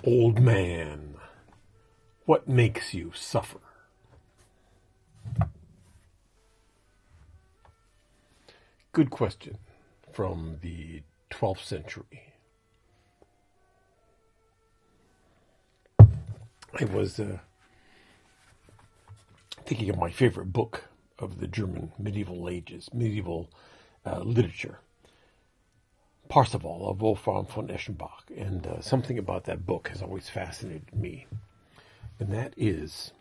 Old man, what makes you suffer? Good question from the 12th century. I was thinking of my favorite book of the German medieval ages, medieval literature, Parzival of Wolfram von Eschenbach, and something about that book has always fascinated me, and that is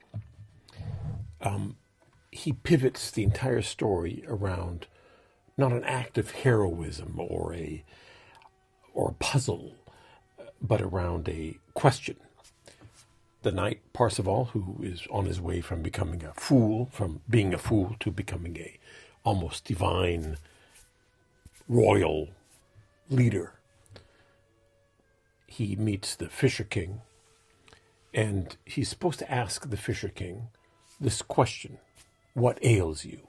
he pivots the entire story around not an act of heroism or a puzzle, but around a question. The knight Parzival, who is on his way from becoming a fool, from being a fool to becoming a almost divine royal leader, he meets the Fisher King, and he's supposed to ask the Fisher King this question: what ails you?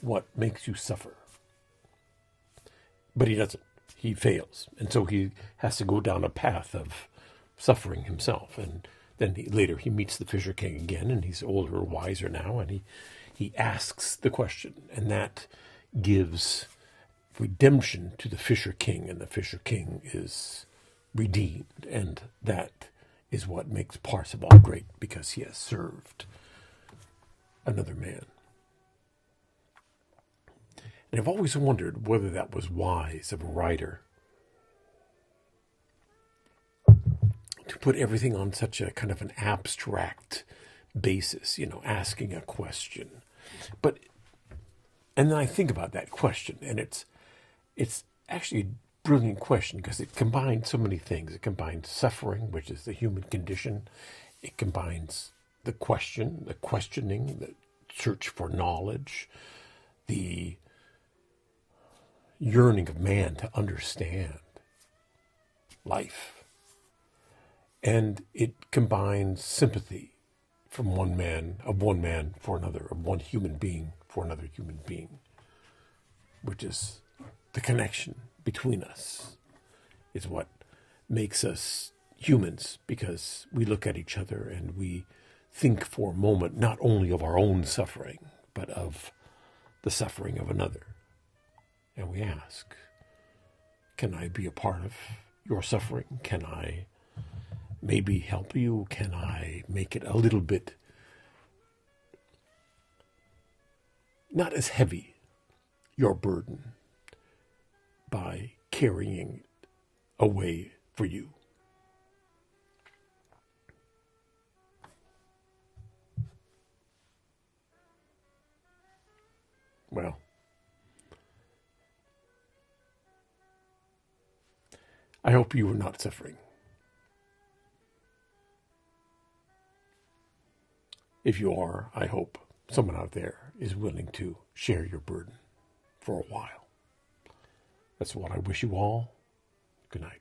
What makes you suffer? But he doesn't. He fails. And so he has to go down a path of suffering himself. And then later he meets the Fisher King again, and he's older, wiser now, and he asks the question. And that gives redemption to the Fisher King, and the Fisher King is redeemed. And that is what makes Parzival great, because he has served another man. And I've always wondered whether that was wise of a writer to put everything on such a kind of an abstract basis, asking a question. And then I think about that question, and it's actually a brilliant question, because it combines so many things. It combines suffering, which is the human condition. It combines the question, the questioning, the search for knowledge, the yearning of man to understand life. And it combines sympathy from one man for another, of one human being for another human being, which is the connection between us, is what makes us humans, because we look at each other and we think for a moment not only of our own suffering, but of the suffering of another. And we ask, can I be a part of your suffering? Can I maybe help you? Can I make it a little bit not as heavy, your burden, by carrying it away for you? Well, I hope you are not suffering. If you are, I hope someone out there is willing to share your burden for a while. That's what I wish you all. Good night.